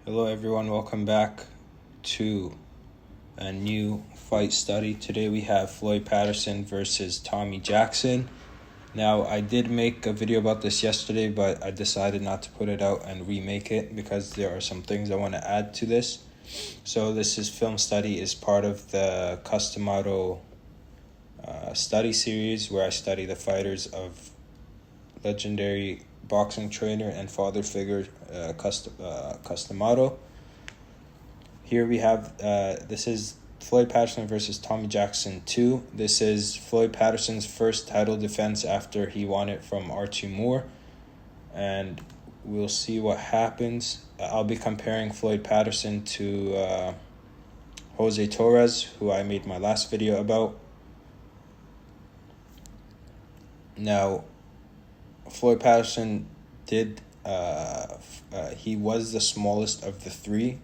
Hello everyone, welcome back to a new fight study. Today we have Floyd Patterson versus Tommy Jackson. Now, I did make a video about this yesterday, but I decided not to put it out and remake it because there are some things I want to add to this. So this film study is part of the Customado study series where I study the fighters of legendary boxing trainer and father figure Customado. Here we have, this is Floyd Patterson versus Tommy Jackson 2. This is Floyd Patterson's first title defense after he won it from Archie Moore. And we'll see what happens. I'll be comparing Floyd Patterson to Jose Torres, who I made my last video about. Now, Floyd Patterson he was the smallest of the three,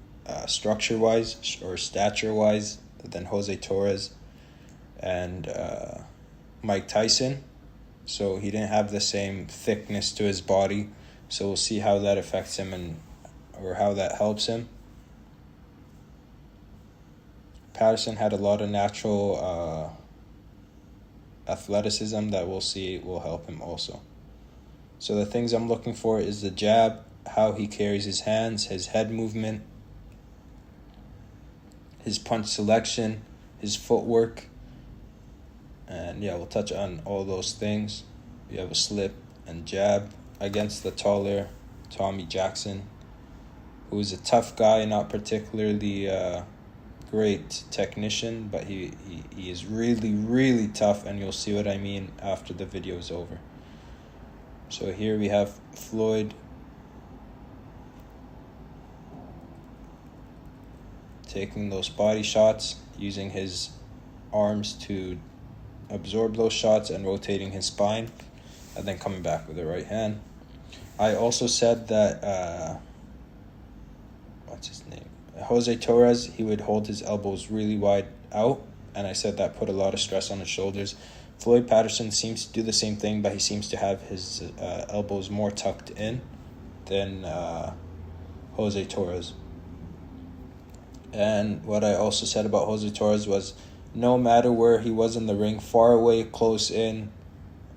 structure-wise or stature-wise, than Jose Torres and Mike Tyson. So he didn't have the same thickness to his body. So we'll see how that affects him or how that helps him. Patterson had a lot of natural athleticism that we'll see will help him also. So the things I'm looking for is the jab, how he carries his hands, his head movement, his punch selection, his footwork. And yeah, we'll touch on all those things. We have a slip and jab against the taller Tommy Jackson, who is a tough guy, not particularly great technician, but he is really, really tough, and you'll see what I mean after the video is over. So here we have Floyd taking those body shots, using his arms to absorb those shots and rotating his spine, and then coming back with the right hand. I also said that, what's his name? Jose Torres, he would hold his elbows really wide out, and I said that put a lot of stress on his shoulders. Floyd Patterson seems to do the same thing, but he seems to have his elbows more tucked in than Jose Torres. And what I also said about Jose Torres was no matter where he was in the ring, far away, close in,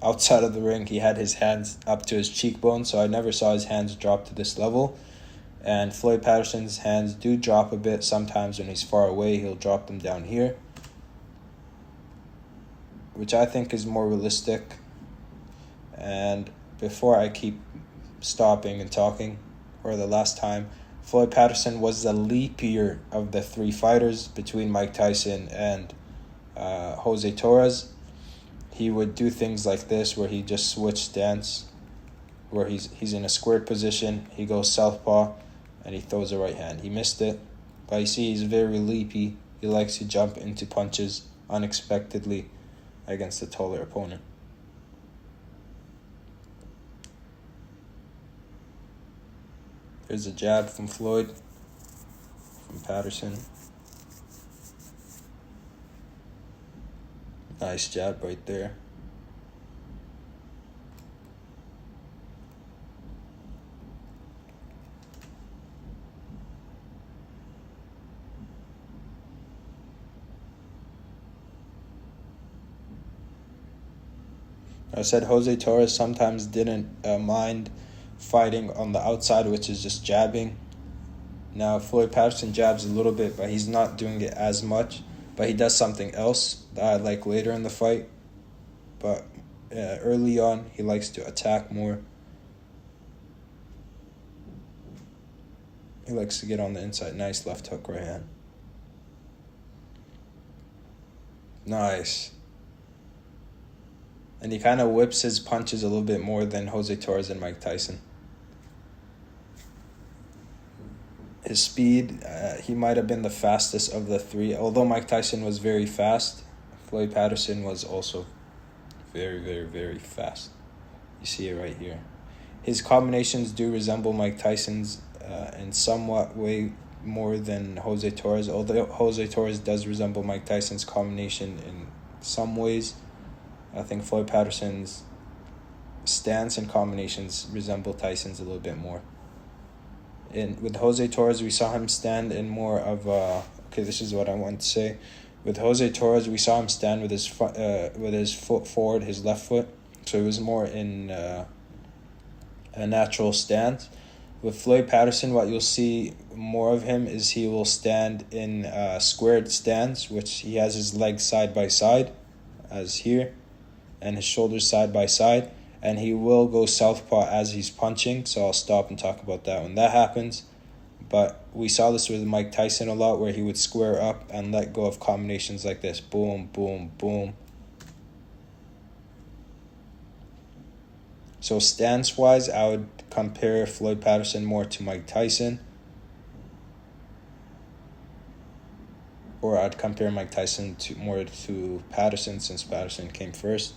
outside of the ring, he had his hands up to his cheekbone, so I never saw his hands drop to this level. And Floyd Patterson's hands do drop a bit. Sometimes when he's far away, he'll drop them down here, which I think is more realistic. And before I keep stopping and talking, or the last time, Floyd Patterson was the leapier of the three fighters between Mike Tyson and Jose Torres. He would do things like this where he just switched stance, where he's in a squared position, he goes southpaw, and he throws a right hand. He missed it, but you see he's very leapy. He likes to jump into punches unexpectedly against a taller opponent. Here's a jab from Floyd, from Patterson. Nice jab right there. I said Jose Torres sometimes didn't mind fighting on the outside, which is just jabbing. Now, Floyd Patterson jabs a little bit, but he's not doing it as much. But he does something else that I like later in the fight. But early on, he likes to attack more. He likes to get on the inside. Nice left hook, right hand. Nice. And he kind of whips his punches a little bit more than Jose Torres and Mike Tyson. His speed, he might have been the fastest of the three. Although Mike Tyson was very fast, Floyd Patterson was also very, very, very fast. You see it right here. His combinations do resemble Mike Tyson's in somewhat way more than Jose Torres. Although Jose Torres does resemble Mike Tyson's combination in some ways, I think Floyd Patterson's stance and combinations resemble Tyson's a little bit more. With Jose Torres, we saw him stand in more of a... Okay, this is what I want to say. With Jose Torres, we saw him stand with his foot forward, his left foot. So he was more in a natural stance. With Floyd Patterson, what you'll see more of him is he will stand in a squared stance, which he has his legs side by side, as here, and his shoulders side by side. And he will go southpaw as he's punching, so I'll stop and talk about that when that happens. But we saw this with Mike Tyson a lot, where he would square up and let go of combinations like this. Boom, boom, boom. So stance-wise, I would compare Floyd Patterson more to Mike Tyson. Or I'd compare Mike Tyson more to Patterson, since Patterson came first.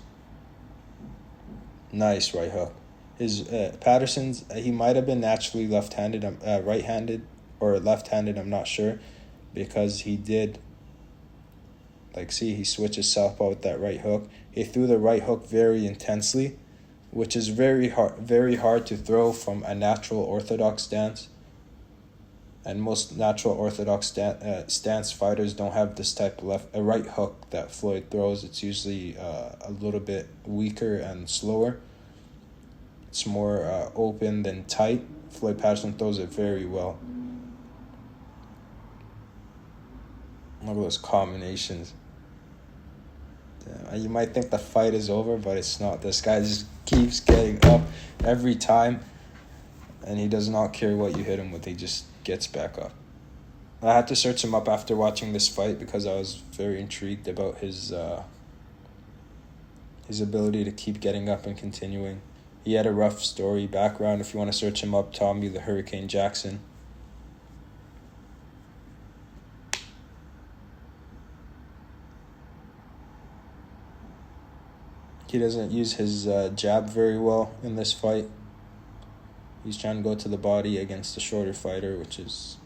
Nice right hook. His Patterson's, he might have been naturally left-handed, right-handed or left-handed, I'm not sure, because he did, like, see, he switches southpaw with that right hook. He threw the right hook very intensely, which is very hard to throw from a natural orthodox stance. And most natural orthodox stance fighters don't have this type of right hook that Floyd throws. It's usually a little bit weaker and slower. It's more open than tight. Floyd Patterson throws it very well. Look at those combinations. Damn, you might think the fight is over, but it's not. This guy just keeps getting up every time, and he does not care what you hit him with. He just gets back up. I had to search him up after watching this fight because I was very intrigued about his ability to keep getting up and continuing. He had a rough story background. If you want to search him up, Tommy the Hurricane Jackson. He doesn't use his jab very well in this fight. He's trying to go to the body against the shorter fighter, which is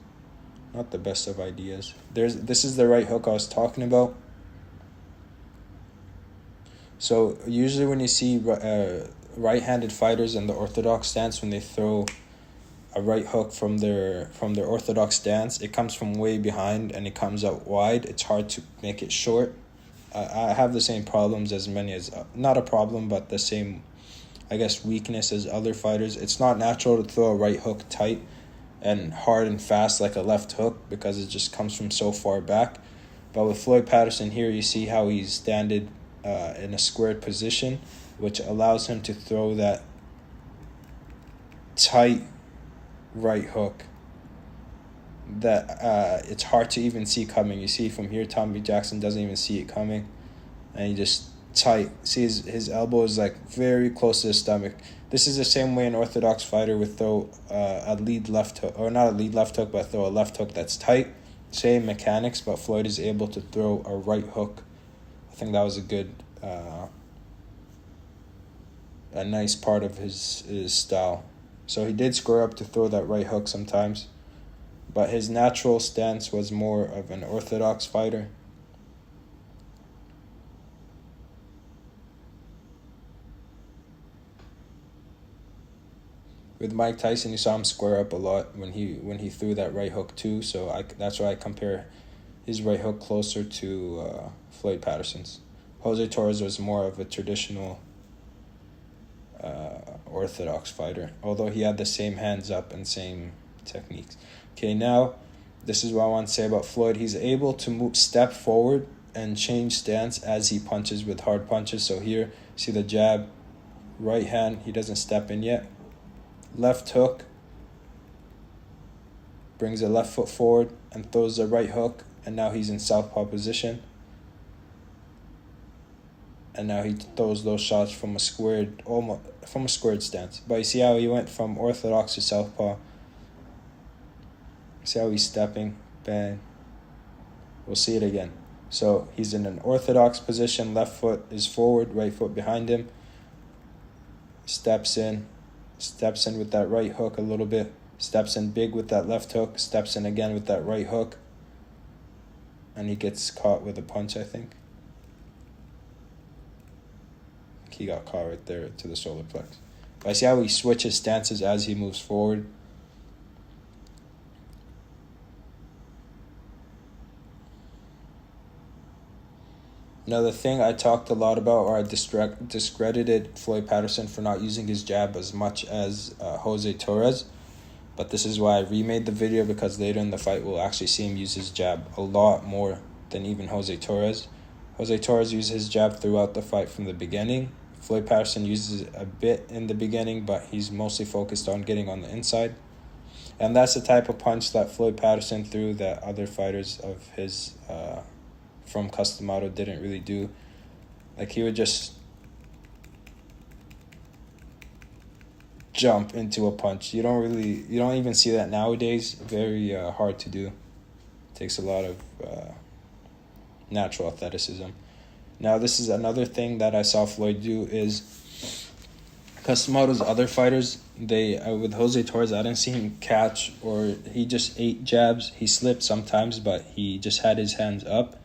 not the best of ideas. This is the right hook I was talking about. So usually when you see right-handed fighters in the orthodox stance, when they throw a right hook from their orthodox stance, it comes from way behind and it comes out wide. It's hard to make it short. I have the same problems as many as, not a problem, but the same, I guess, weakness as other fighters. It's not natural to throw a right hook tight and hard and fast like a left hook because it just comes from so far back. But with Floyd Patterson here, you see how he's standing in a squared position, which allows him to throw that tight right hook that it's hard to even see coming. You see from here, Tommy Jackson doesn't even see it coming, and he just tight. See his elbow is like very close to his stomach. This is the same way an orthodox fighter would throw a lead left hook, or not a lead left hook, but throw a left hook that's tight. Same mechanics, but Floyd is able to throw a right hook. I think that was a good, a nice part of his style. So he did square up to throw that right hook sometimes, but his natural stance was more of an orthodox fighter. With Mike Tyson, you saw him square up a lot when he threw that right hook too. So that's why I compare his right hook closer to Floyd Patterson's. Jose Torres was more of a traditional orthodox fighter, although he had the same hands up and same techniques. Okay, now this is what I want to say about Floyd. He's able to step forward and change stance as he punches with hard punches. So here, see the jab, right hand, he doesn't step in yet. Left hook, brings the left foot forward and throws the right hook, and now he's in southpaw position. And now he throws those shots from a squared stance. But you see how he went from orthodox to southpaw. See how he's stepping, bang. We'll see it again. So he's in an orthodox position, left foot is forward, right foot behind him. Steps in with that right hook a little bit, steps in big with that left hook, steps in again with that right hook, and he gets caught with a punch, I think. He got caught right there to the solar plex. But I see how he switches stances as he moves forward. Another thing I talked a lot about, or I discredited Floyd Patterson for not using his jab as much as Jose Torres. But this is why I remade the video, because later in the fight we'll actually see him use his jab a lot more than even Jose Torres. Jose Torres used his jab throughout the fight from the beginning. Floyd Patterson uses a bit in the beginning, but he's mostly focused on getting on the inside. And that's the type of punch that Floyd Patterson threw that other fighters of his from Custom Auto didn't really do. Like, he would just jump into a punch. You don't even see that nowadays. Very hard to do. It takes a lot of natural athleticism. Now, this is another thing that I saw Floyd do is Custom Auto's other fighters, they with Jose Torres, I didn't see him catch, or he just ate jabs. He slipped sometimes, but he just had his hands up.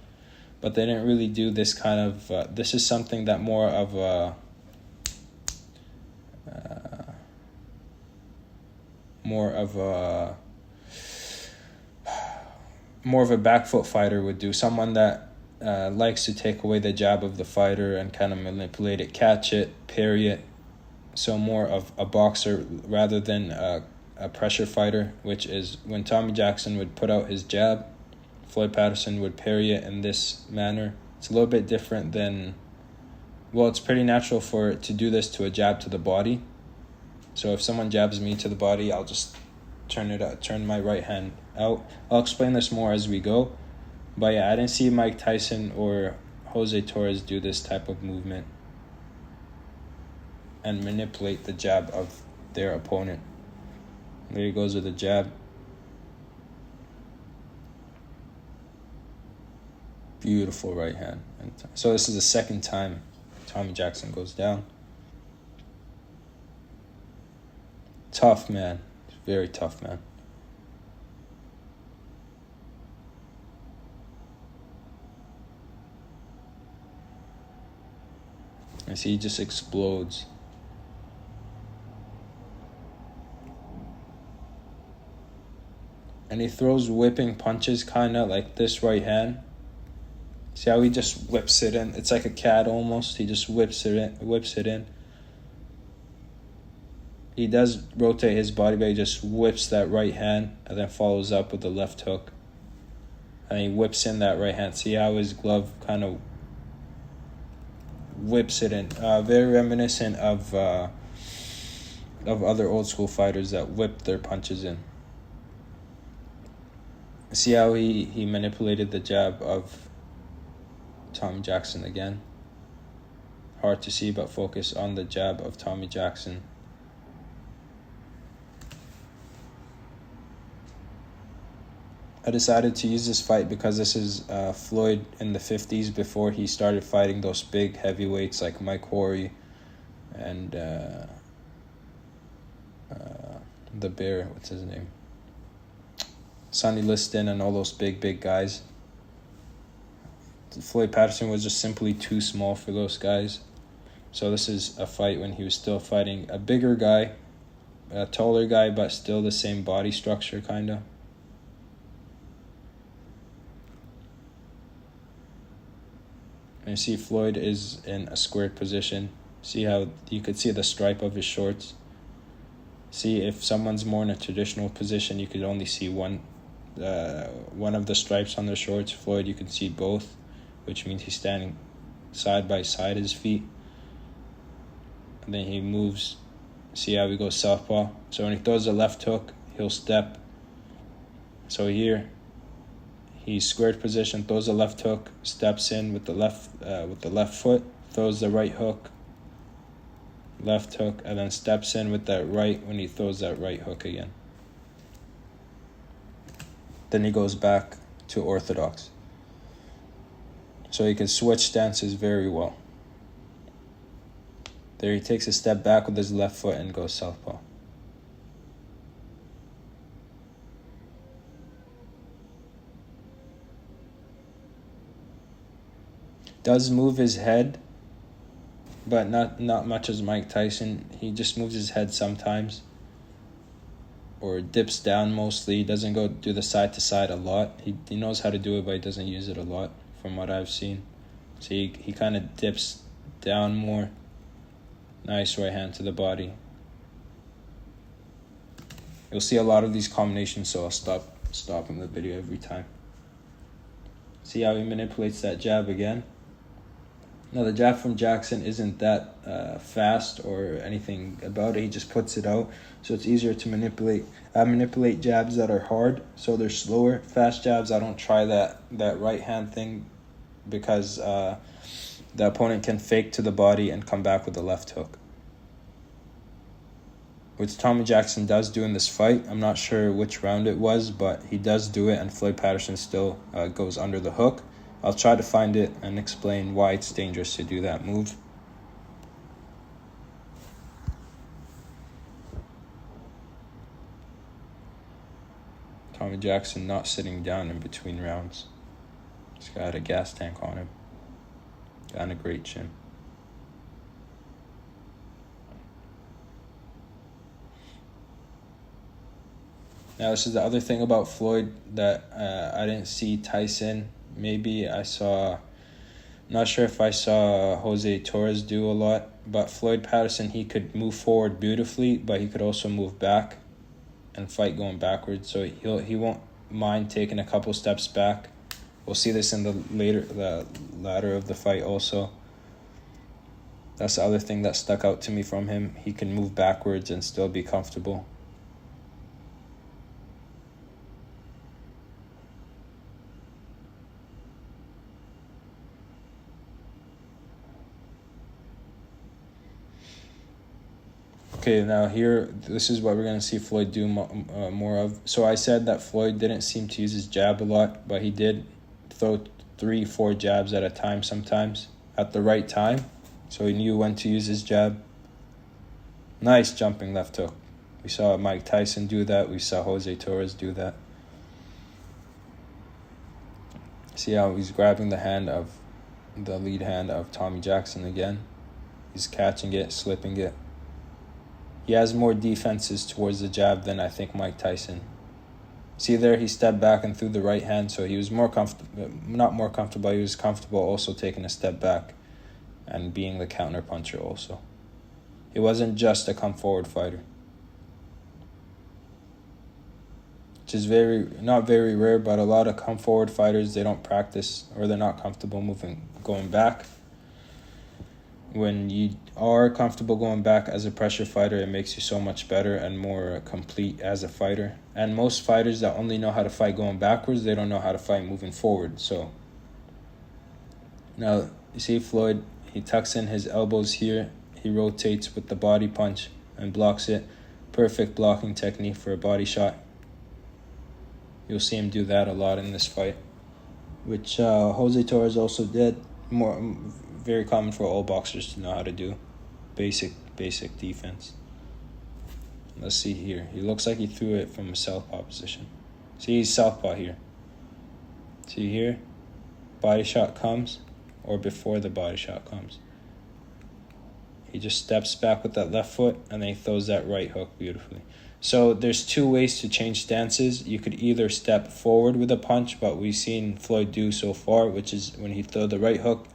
But they didn't really do this kind of this is something that more of a back foot fighter would do. Someone that likes to take away the jab of the fighter and kind of manipulate it, catch it, parry it. So more of a boxer rather than a pressure fighter, which is when Tommy Jackson would put out his jab, Floyd Patterson would parry it in this manner. It's a little bit different than, well, it's pretty natural for it to do this to a jab to the body. So if someone jabs me to the body, I'll just turn my right hand out. I'll explain this more as we go. But yeah, I didn't see Mike Tyson or Jose Torres do this type of movement and manipulate the jab of their opponent. There he goes with the jab. Beautiful right hand. So this is the second time Tommy Jackson goes down. Tough man. Very tough man. I see he just explodes. And he throws whipping punches, kind of like this right hand. See how he just whips it in? It's like a cat almost. He just whips it in. He does rotate his body, but he just whips that right hand and then follows up with the left hook. And he whips in that right hand. See how his glove kind of whips it in. Very reminiscent of other old school fighters that whip their punches in. See how he manipulated the jab of Tommy Jackson again. Hard to see, but focus on the jab of Tommy Jackson. I decided to use this fight because this is Floyd in the 50s, before he started fighting those big heavyweights like Mike Horry and the Bear, what's his name? Sonny Liston and all those big guys. Floyd Patterson was just simply too small for those guys. So this is a fight when he was still fighting a bigger guy, a taller guy, but still the same body structure, kind of. And you see Floyd is in a squared position. See how you could see the stripe of his shorts. See, if someone's more in a traditional position, you could only see one of the stripes on their shorts. Floyd, you can see both, which means he's standing side by side his feet. And then he moves. See how he goes southpaw. So when he throws a left hook, he'll step. So here, he's squared position, throws a left hook, steps in with the left foot, throws the right hook, left hook, and then steps in with that right when he throws that right hook again. Then he goes back to orthodox. So he can switch stances very well. There he takes a step back with his left foot and goes southpaw. Does move his head, but not much as Mike Tyson. He just moves his head sometimes, or dips down mostly. He doesn't go do the side to side a lot. He knows how to do it, but he doesn't use it a lot, from what I've seen. See, he kind of dips down more. Nice right hand to the body. You'll see a lot of these combinations, so I'll stopping the video every time. See how he manipulates that jab again? Now, the jab from Jackson isn't that fast or anything about it. He just puts it out, so it's easier to manipulate. I manipulate jabs that are hard, so they're slower. Fast jabs, I don't try that right hand thing because the opponent can fake to the body and come back with a left hook, which Tommy Jackson does do in this fight. I'm not sure which round it was, but he does do it, and Floyd Patterson still goes under the hook. I'll try to find it and explain why it's dangerous to do that move. Tommy Jackson not sitting down in between rounds. This guy had a gas tank on him. Got a great chin. Now, this is the other thing about Floyd that I didn't see Tyson. Maybe I saw, not sure if I saw Jose Torres do a lot, but Floyd Patterson, he could move forward beautifully, but he could also move back and fight going backwards. So he won't mind taking a couple steps back. We'll see this in the latter of the fight also. That's the other thing that stuck out to me from him. He can move backwards and still be comfortable. Okay, now here, this is what we're going to see Floyd do more of. So I said that Floyd didn't seem to use his jab a lot, but he did throw 3-4 jabs at a time sometimes at the right time. So he knew when to use his jab. Nice jumping left hook. We saw Mike Tyson do that. We saw Jose Torres do that. See how he's grabbing the lead hand of Tommy Jackson again. He's catching it, slipping it. He has more defenses towards the jab than I think Mike Tyson. See there, he stepped back and threw the right hand, so he was more comfortable. Not more comfortable, he was comfortable also taking a step back and being the counter puncher also. He wasn't just a come forward fighter, which is not very rare, but a lot of come forward fighters, they don't practice or they're not comfortable going back. When you are comfortable going back as a pressure fighter, it makes you so much better and more complete as a fighter. And most fighters that only know how to fight going backwards, they don't know how to fight moving forward. So now you see Floyd, he tucks in his elbows here. He rotates with the body punch and blocks it. Perfect blocking technique for a body shot. You'll see him do that a lot in this fight, which Jose Torres also did. Very common for all boxers to know how to do. Basic defense. Let's see here. He looks like he threw it from a southpaw position. See, he's southpaw here. See here? Body shot comes, or before the body shot comes. He just steps back with that left foot, and then he throws that right hook beautifully. So there's two ways to change stances. You could either step forward with a punch, what we've seen Floyd do so far, which is when he throw the right hook,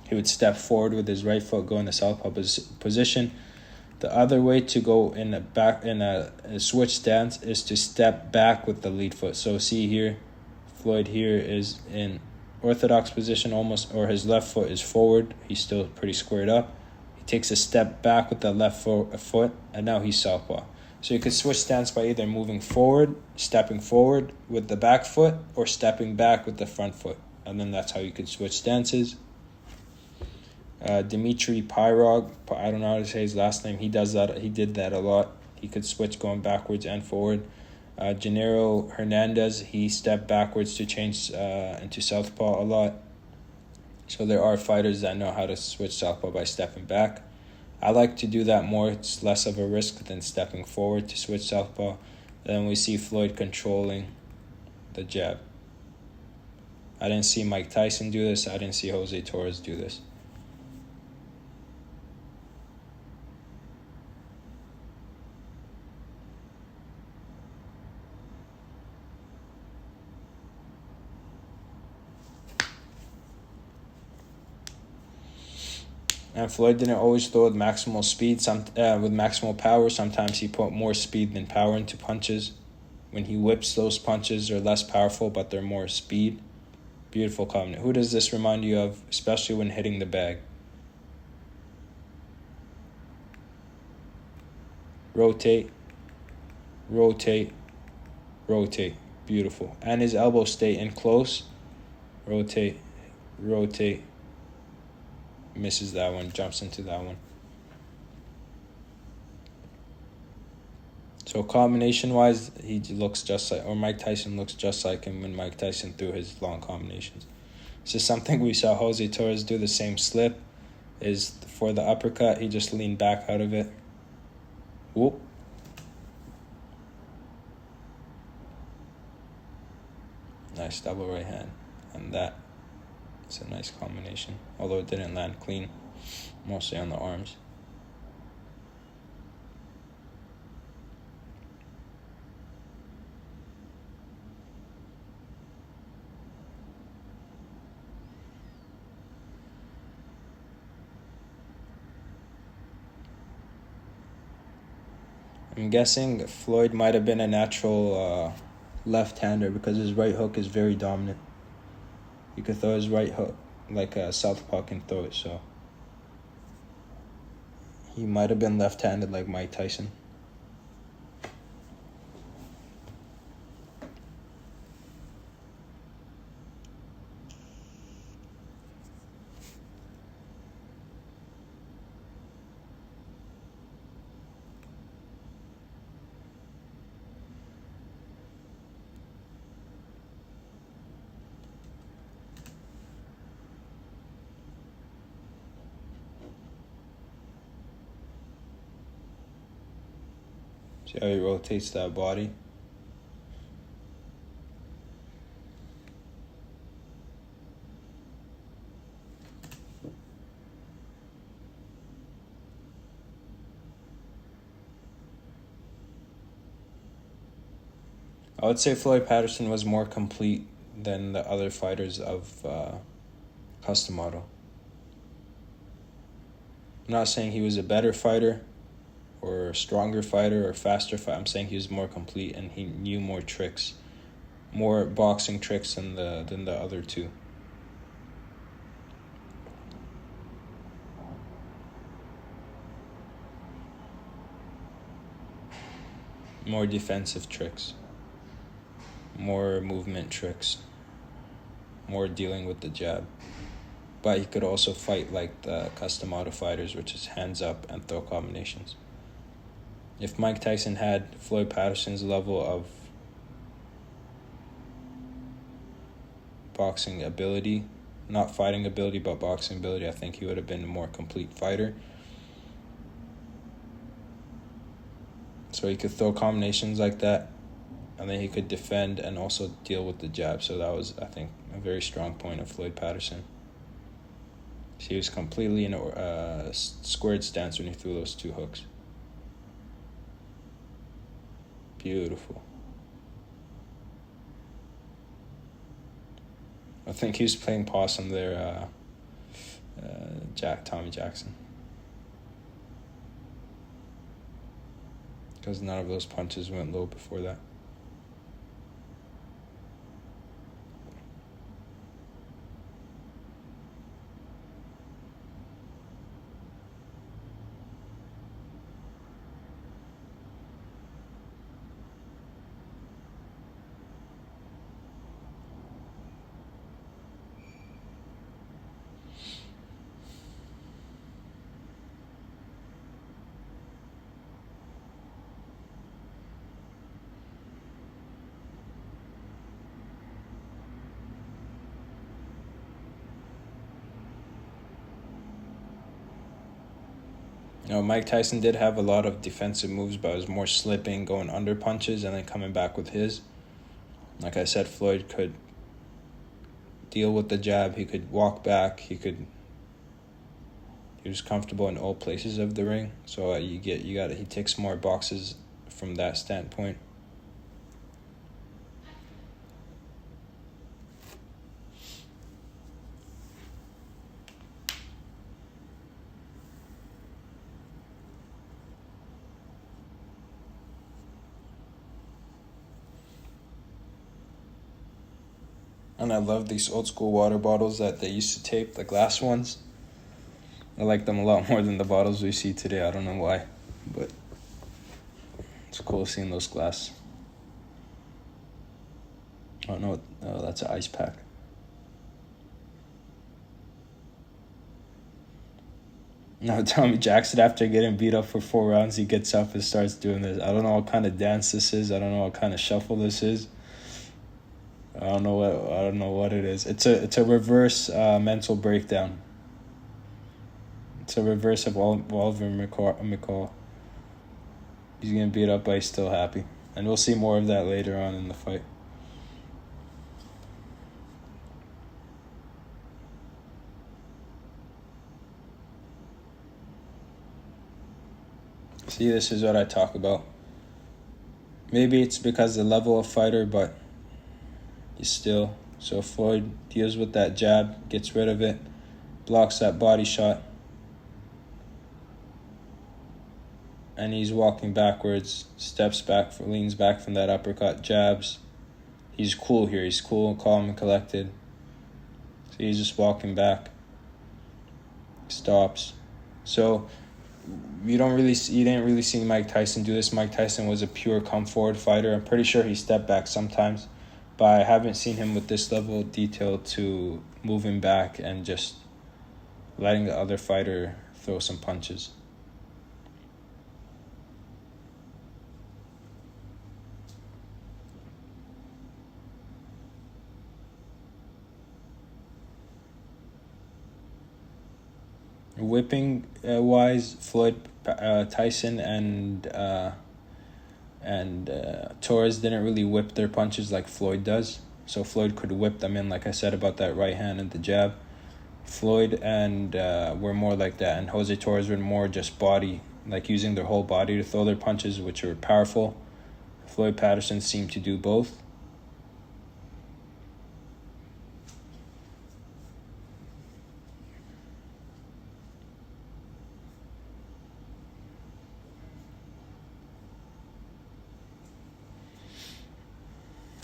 he would step forward with his right foot, go in the southpaw position. The other way to go in a switch stance is to step back with the lead foot. So see here, Floyd here is in orthodox position almost, or his left foot is forward. He's still pretty squared up. He takes a step back with the left foot, and now he's southpaw. So you could switch stance by either moving forward, stepping forward with the back foot, or stepping back with the front foot. And then that's how you could switch stances. Dmitry Pyrog, I don't know how to say his last name. He does that. He did that a lot. He could switch going backwards and forward. Gennaro Hernandez, he stepped backwards to change into southpaw a lot. So there are fighters that know how to switch southpaw by stepping back. I like to do that more. It's less of a risk than stepping forward to switch southpaw. Then we see Floyd controlling the jab. I didn't see Mike Tyson do this. I didn't see Jose Torres do this. And Floyd didn't always throw with maximal speed. With maximal power, sometimes he put more speed than power into punches. When he whips, those punches are less powerful, but they're more speed. Beautiful combination. Who does this remind you of, especially when hitting the bag? Rotate, rotate, rotate. Beautiful. And his elbows stay in close. Rotate, rotate. Misses that one, jumps into that one. So combination-wise, he looks just like, or Mike Tyson looks just like him when Mike Tyson threw his long combinations. This is something we saw Jose Torres do. The same slip is for the uppercut. He just leaned back out of it. Whoop. Nice double right hand. And that is a nice combination. Although it didn't land clean. Mostly on the arms. I'm guessing Floyd might have been a natural left-hander because his right hook is very dominant. He could throw his right hook like a southpaw can throw it, so he might have been left-handed like Mike Tyson. See how he rotates that body? I would say Floyd Patterson was more complete than the other fighters of custom model. I'm not saying he was a better fighter or a stronger fighter or faster fighter. I'm saying he was more complete and he knew more tricks, more boxing tricks than the other two. More defensive tricks, more movement tricks, more dealing with the jab. But he could also fight like the custom auto fighters, which is hands up and throw combinations. If Mike Tyson had Floyd Patterson's level of boxing ability, not fighting ability, but boxing ability, I think he would have been a more complete fighter. So he could throw combinations like that, and then he could defend and also deal with the jab. So that was, I think, a very strong point of Floyd Patterson. He was completely in a squared stance when he threw those two hooks. Beautiful. I think he was playing possum there, Tommy Jackson. Because none of those punches went low before that. Mike Tyson did have a lot of defensive moves, but it was more slipping, going under punches, and then coming back with his. Like I said, Floyd could deal with the jab. He could walk back. He was comfortable in all places of the ring. So he ticks more boxes from that standpoint. And I love these old school water bottles that they used to tape, the glass ones. I like them a lot more than the bottles we see today. I don't know why, but it's cool seeing those glass. Oh no, that's an ice pack. Now Tommy Jackson, after getting beat up for 4 rounds, he gets up and starts doing this. I don't know what kind of dance this is. I don't know what kind of shuffle this is. I don't know what it is. It's a reverse mental breakdown. It's a reverse of Oliver McCall. He's getting beat up, but he's still happy. And we'll see more of that later on in the fight. See, this is what I talk about. Maybe it's because the level of fighter, but he's still. So Floyd deals with that jab, gets rid of it, blocks that body shot. And he's walking backwards, steps back, leans back from that uppercut, jabs. He's cool here. He's cool, calm, and collected. So he's just walking back. Stops. So you didn't really see Mike Tyson do this. Mike Tyson was a pure come forward fighter. I'm pretty sure he stepped back sometimes, but I haven't seen him with this level of detail to moving back and just letting the other fighter throw some punches. Whipping wise, Floyd Tyson and Torres didn't really whip their punches like Floyd does. So Floyd could whip them in, like I said about that right hand and the jab. Floyd and were more like that, and Jose Torres were more just body, like using their whole body to throw their punches, which were powerful. Floyd Patterson seemed to do both.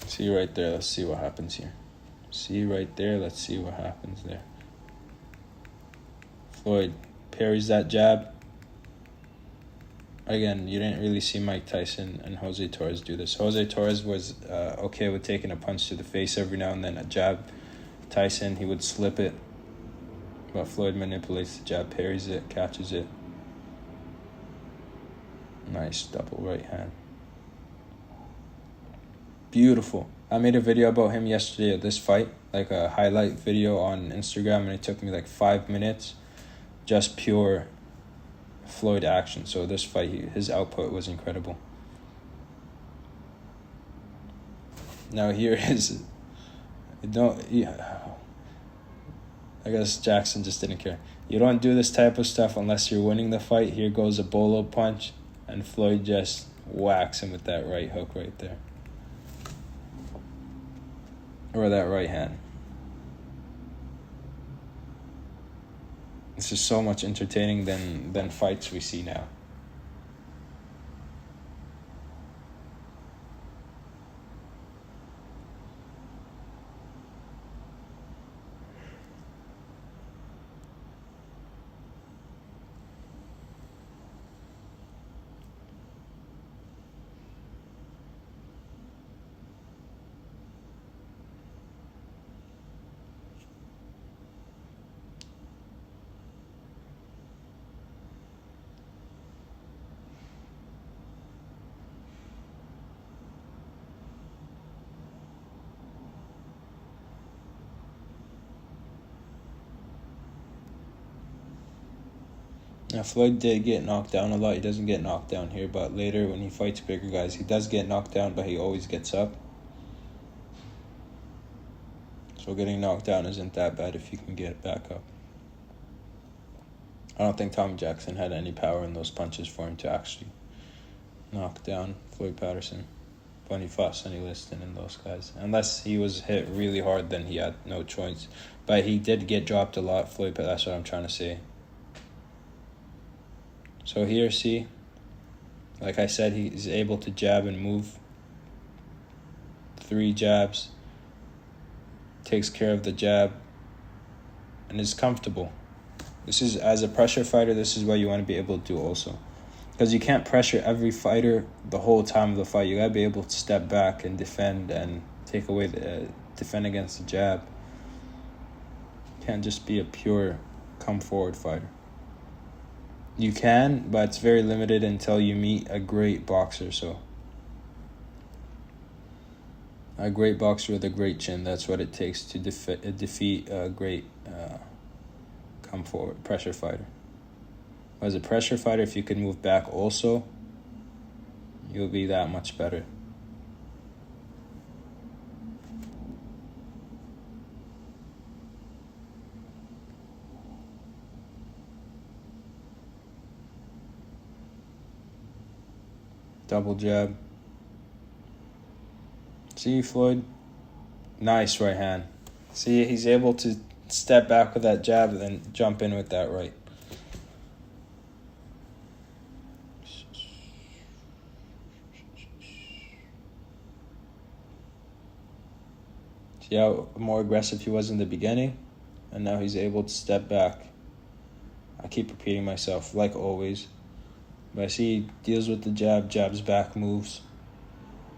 See right there, let's see what happens here. See right there, let's see what happens there. Floyd parries that jab. Again, you didn't really see Mike Tyson and Jose Torres do this. Jose Torres was okay with taking a punch to the face every now and then, a jab. Tyson, he would slip it. But Floyd manipulates the jab, parries it, catches it. Nice double right hand. Beautiful. I made a video about him yesterday at this fight, like a highlight video on Instagram, and it took me like 5 minutes. Just pure Floyd action. So this fight, his output was incredible. Now here is, I guess Jackson just didn't care. You don't do this type of stuff unless you're winning the fight. Here goes a bolo punch, and Floyd just whacks him with that right hook right there. Or that right hand. This is so much entertaining than fights we see now. Now, Floyd did get knocked down a lot. He doesn't get knocked down here, but later when he fights bigger guys, he does get knocked down, but he always gets up. So getting knocked down isn't that bad if you can get back up. I don't think Tommy Jackson had any power in those punches for him to actually knock down Floyd Patterson. When he fought Sonny Liston and those guys. Unless he was hit really hard, then he had no choice. But he did get dropped a lot, Floyd, but that's what I'm trying to say. So here, see, like I said, he's able to jab and move. 3 jabs. takes care of the jab, and is comfortable. This is, as a pressure fighter, this is what you want to be able to do also. Because you can't pressure every fighter the whole time of the fight. You got to be able to step back and defend and defend against the jab. You can't just be a pure come forward fighter. You can, but it's very limited until you meet a great boxer. So a great boxer with a great chin, that's what it takes to defeat a great come forward pressure fighter. As a pressure fighter, if you can move back also, you'll be that much better. Double jab. See, Floyd? Nice right hand. See, he's able to step back with that jab and then jump in with that right. See how more aggressive he was in the beginning? And now he's able to step back. I keep repeating myself, like always. But I see he deals with the jab, jabs back, moves.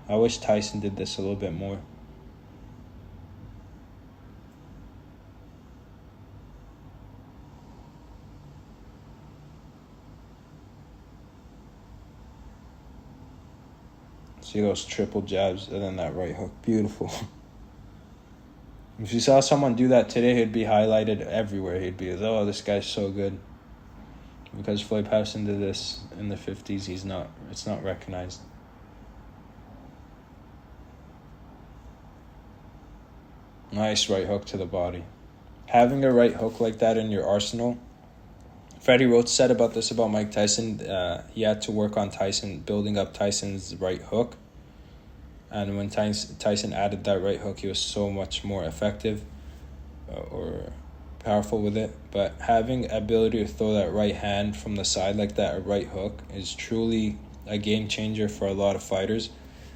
I wish Tyson did this a little bit more. See those triple jabs and then that right hook. Beautiful. If you saw someone do that today, he'd be highlighted everywhere. He'd be, oh, this guy's so good. Because Floyd Patterson did this in the 50s, it's not recognized. Nice right hook to the body. Having a right hook like that in your arsenal. Freddie Roach said about this about Mike Tyson. He had to work on Tyson, building up Tyson's right hook. And when Tyson added that right hook, he was so much more effective or powerful with it. But having ability to throw that right hand from the side like that, a right hook, is truly a game changer for a lot of fighters.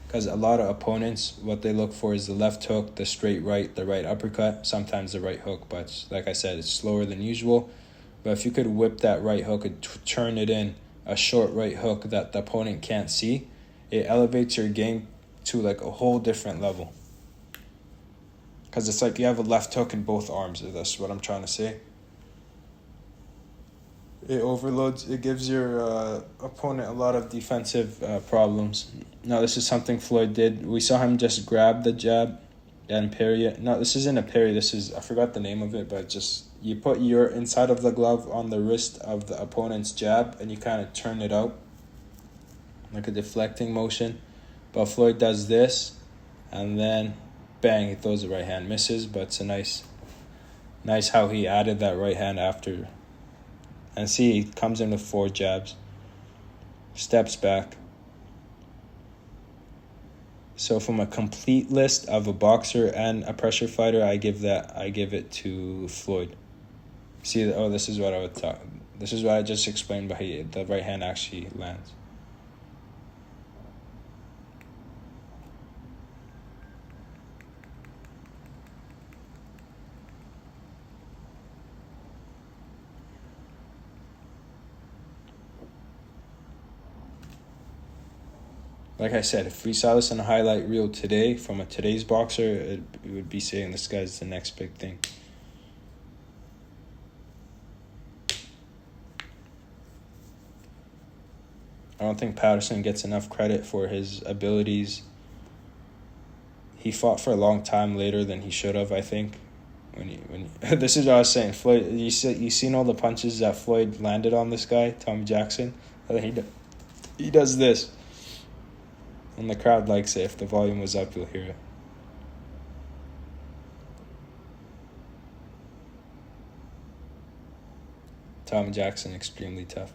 Because a lot of opponents, what they look for is the left hook, the straight right, the right uppercut, sometimes the right hook. But like I said, it's slower than usual. But if you could whip that right hook and turn it in, a short right hook that the opponent can't see, it elevates your game to like a whole different level. Because it's like you have a left hook in both arms. That's what I'm trying to say. It overloads. It gives your opponent a lot of defensive problems. Now, this is something Floyd did. We saw him just grab the jab and parry it. No, this isn't a parry. This is, I forgot the name of it, but just you put your inside of the glove on the wrist of the opponent's jab and you kind of turn it out like a deflecting motion. But Floyd does this and then bang, he throws the right hand. Misses, but it's a nice how he added that right hand after. And see, he comes in with 4 jabs. Steps back. So from a complete list of a boxer and a pressure fighter, I give it to Floyd. See, this is what I would talk. This is what I just explained, but the right hand actually lands. Like I said, if we saw this in a highlight reel today from today's boxer, it would be saying this guy's the next big thing. I don't think Patterson gets enough credit for his abilities. He fought for a long time later than he should have, I think. This is what I was saying. Floyd, you seen all the punches that Floyd landed on this guy, Tommy Jackson? He does this. And the crowd likes it. If the volume was up, you'll hear it. Tom Jackson, extremely tough.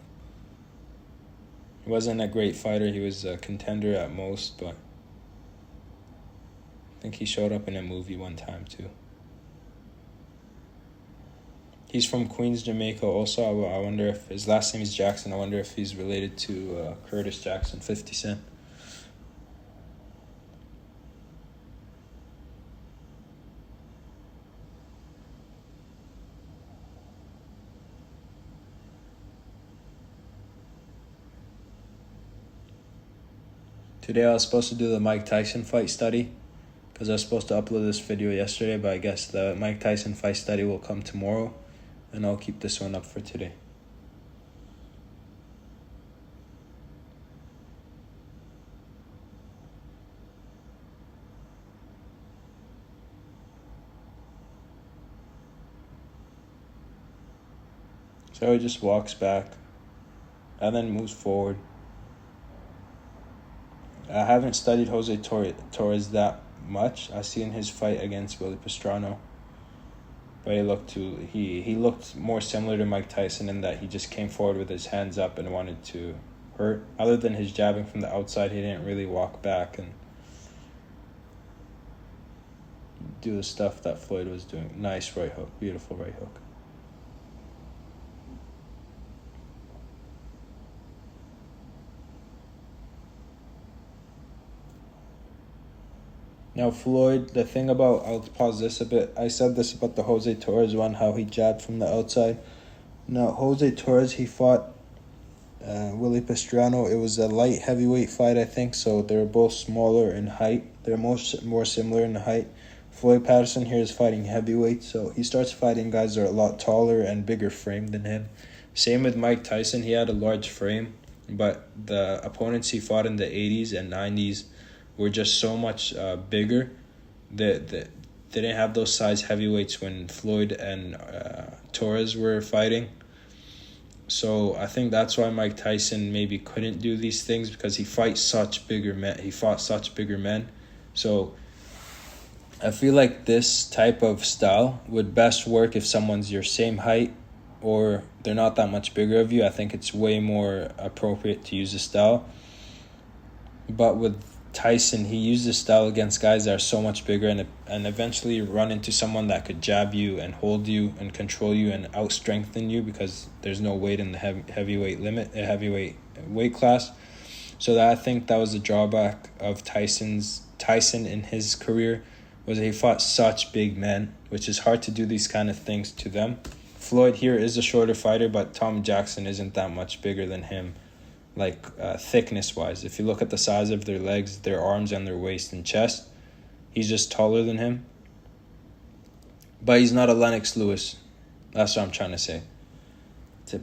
He wasn't a great fighter. He was a contender at most, but I think he showed up in a movie one time too. He's from Queens, Jamaica also. I wonder if his last name is Jackson. I wonder if he's related to Curtis Jackson, 50 Cent. Today I was supposed to do the Mike Tyson fight study because I was supposed to upload this video yesterday, but I guess the Mike Tyson fight study will come tomorrow, and I'll keep this one up for today. So he just walks back and then moves forward. I haven't studied Jose Torres that much. I seen his fight against Willie Pastrana, but he looked more similar to Mike Tyson in that he just came forward with his hands up and wanted to hurt. Other than his jabbing from the outside, he didn't really walk back and do the stuff that Floyd was doing. Nice right hook, beautiful right hook. Now, Floyd, the thing about, I'll pause this a bit. I said this about the Jose Torres one, how he jabbed from the outside. Now, Jose Torres, he fought Willie Pastrana. It was a light heavyweight fight, I think, so they're both smaller in height. They're more similar in height. Floyd Patterson here is fighting heavyweight, so he starts fighting guys that are a lot taller and bigger frame than him. Same with Mike Tyson. He had a large frame, but the opponents he fought in the 80s and 90s were just so much bigger that they didn't have those size heavyweights when Floyd and Torres were fighting. So I think that's why Mike Tyson maybe couldn't do these things, because he fought such bigger men. So I feel like this type of style would best work if someone's your same height or they're not that much bigger of you. I think it's way more appropriate to use this style. But with Tyson, he used this style against guys that are so much bigger and eventually run into someone that could jab you and hold you and control you and out-strengthen you because there's no weight in the heavyweight weight class. So I think that was the drawback of Tyson in his career, was that he fought such big men, which is hard to do these kind of things to them. Floyd here is a shorter fighter, but Tom Jackson isn't that much bigger than him. Like thickness wise, if you look at the size of their legs, their arms, and their waist and chest, he's just taller than him. But he's not a Lennox Lewis. That's what I'm trying to say.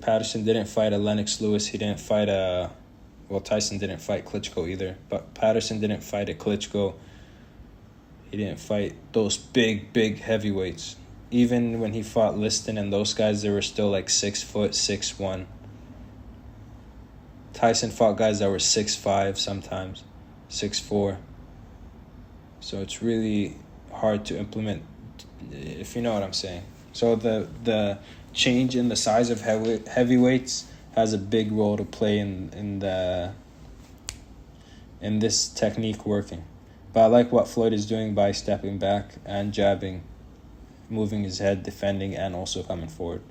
Patterson didn't fight a Lennox Lewis. He didn't fight Tyson didn't fight Klitschko either. But Patterson didn't fight a Klitschko. He didn't fight those big heavyweights. Even when he fought Liston and those guys, they were still like 6 foot, 6'1". Tyson fought guys that were 6'5", sometimes 6'4". So it's really hard to implement, if you know what I'm saying. So the change in the size of heavyweights has a big role to play in this technique working. But I like what Floyd is doing by stepping back and jabbing, moving his head, defending, and also coming forward.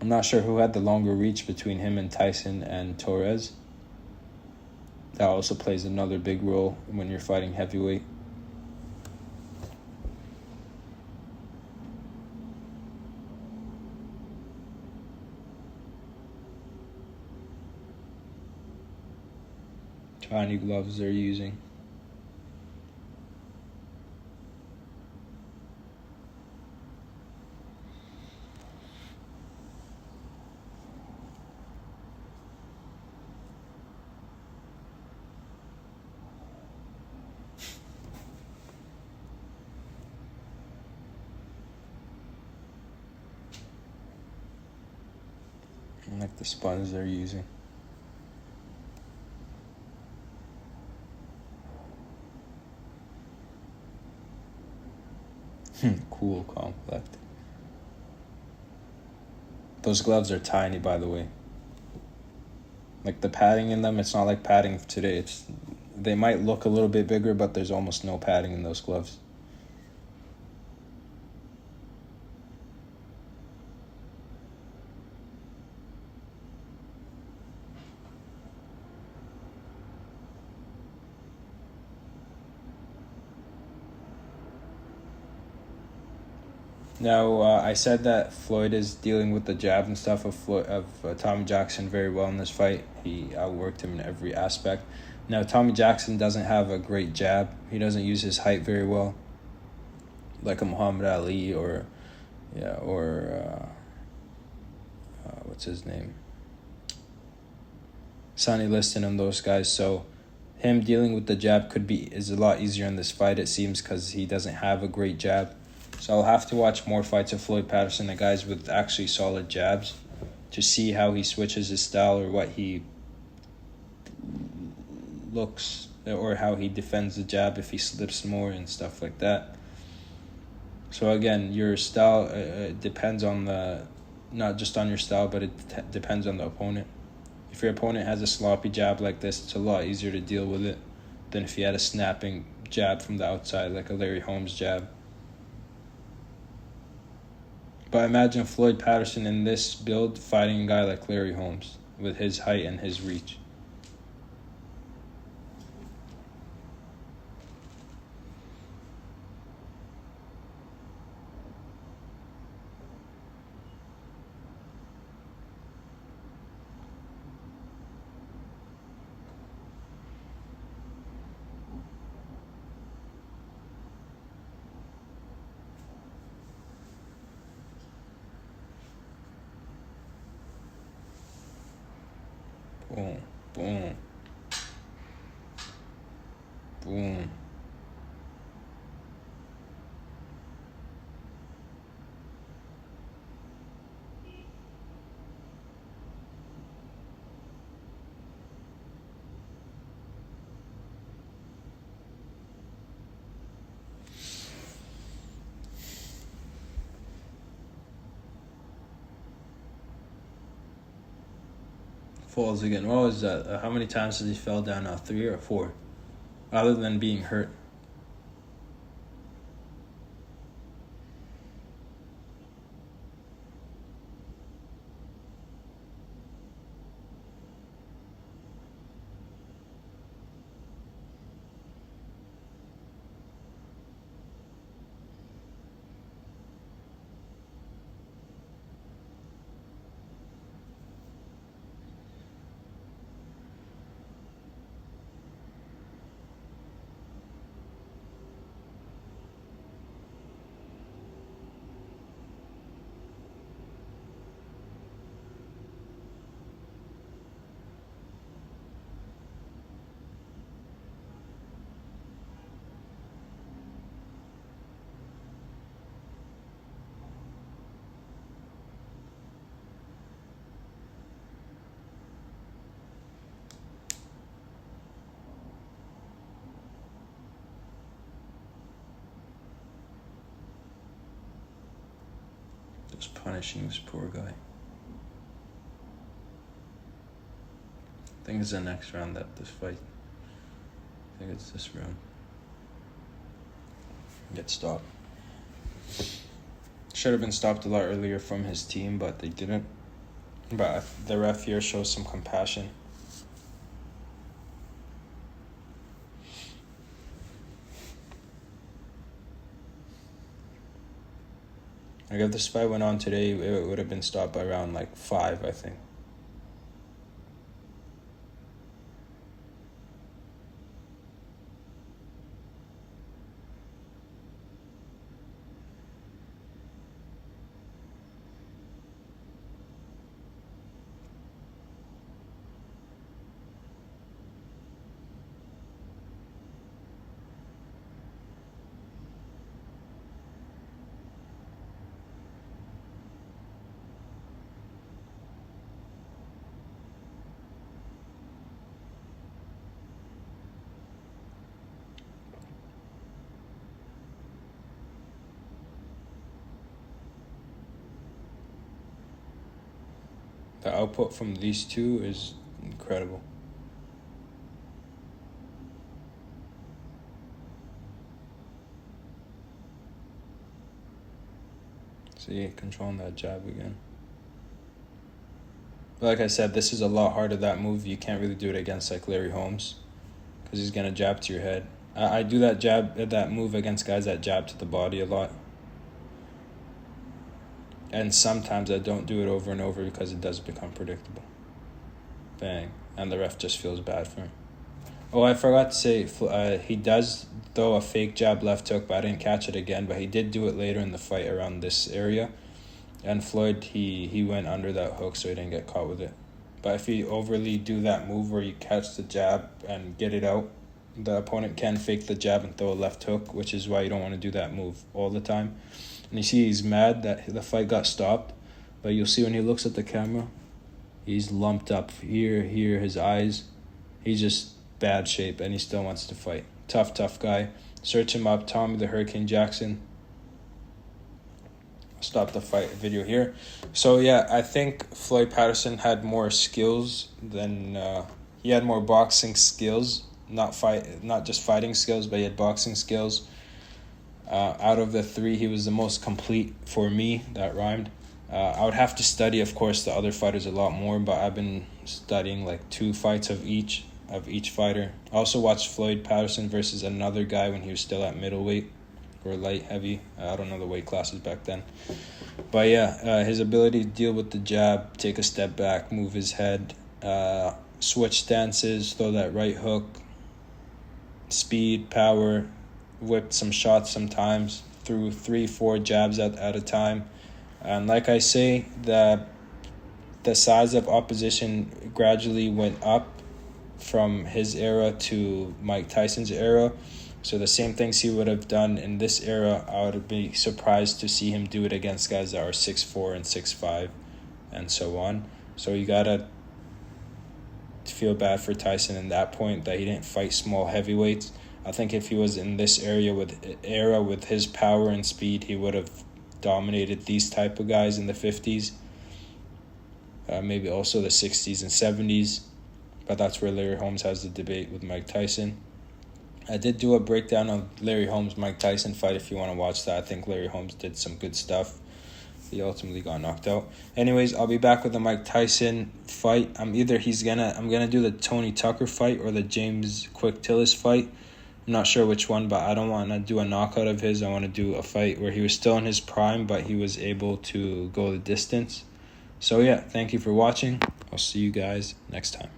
I'm not sure who had the longer reach between him and Tyson and Torres. That also plays another big role when you're fighting heavyweight. Tiny gloves they're using. I like the sponge they're using. Cool compliment. Those gloves are tiny, by the way. Like the padding in them, it's not like padding today. They might look a little bit bigger, but there's almost no padding in those gloves. Now, I said that Floyd is dealing with the jab and stuff of Tommy Jackson very well in this fight. He outworked him in every aspect. Now, Tommy Jackson doesn't have a great jab. He doesn't use his height very well, like a Muhammad Ali or what's his name? Sonny Liston and those guys. So him dealing with the jab is a lot easier in this fight, it seems, because he doesn't have a great jab. So I'll have to watch more fights of Floyd Patterson, the guys with actually solid jabs, to see how he switches his style or what he looks or how he defends the jab if he slips more and stuff like that. So again, your style depends on not just on your style, but it depends on the opponent. If your opponent has a sloppy jab like this, it's a lot easier to deal with it than if he had a snapping jab from the outside, like a Larry Holmes jab. But imagine Floyd Patterson in this build fighting a guy like Larry Holmes with his height and his reach. Boom, boom, boom. Falls again. What was that? How many times has he fell down now? 3 or 4? Other than being hurt. Just punishing this poor guy. I think it's the next round that this fight. I think it's this round. Get stopped. Should have been stopped a lot earlier from his team, but they didn't. But the ref here shows some compassion. Like if this fight went on today, it would have been stopped by round like 5, I think. The output from these two is incredible. See, controlling that jab again. But like I said, this is a lot harder, that move. You can't really do it against like Larry Holmes because he's going to jab to your head. I do that move against guys that jab to the body a lot. And sometimes I don't do it over and over because it does become predictable. Bang. And the ref just feels bad for him. Oh, I forgot to say, he does throw a fake jab left hook, but I didn't catch it again. But he did do it later in the fight around this area. And Floyd, he went under that hook, so he didn't get caught with it. But if you overly do that move where you catch the jab and get it out, the opponent can fake the jab and throw a left hook, which is why you don't want to do that move all the time. And you see he's mad that the fight got stopped. But you'll see when he looks at the camera, he's lumped up here, his eyes. He's just bad shape, and he still wants to fight. Tough guy. Search him up, Tommy the Hurricane Jackson. I'll stop the fight video here. So yeah, I think Floyd Patterson had more skills than he had more boxing skills, not just fighting skills, but he had boxing skills. Out of the three, he was the most complete for me. That rhymed. I would have to study, of course, the other fighters a lot more, but I've been studying like 2 fights of each fighter. I also watched Floyd Patterson versus another guy when he was still at middleweight or light heavy. I don't know the weight classes back then. But yeah, his ability to deal with the jab, take a step back, move his head, switch stances, throw that right hook, speed, power, whipped some shots sometimes, threw 3-4 jabs at a time. And like I say, the size of opposition gradually went up from his era to Mike Tyson's era. So the same things he would have done in this era, I would be surprised to see him do it against guys that are 6'4" and 6'5", and so on. So you gotta feel bad for Tyson in that point that he didn't fight small heavyweights. I think if he was in this era with his power and speed, he would have dominated these type of guys in the 50s, maybe also the 60s and 70s. But that's where Larry Holmes has the debate with Mike Tyson. I did do a breakdown of Larry Holmes-Mike Tyson fight if you want to watch that. I think Larry Holmes did some good stuff. He ultimately got knocked out. Anyways, I'll be back with the Mike Tyson fight. I'm gonna do the Tony Tucker fight or the James Quick Tillis fight. I'm not sure which one, but I don't want to do a knockout of his. I want to do a fight where he was still in his prime, but he was able to go the distance. So yeah, thank you for watching. I'll see you guys next time.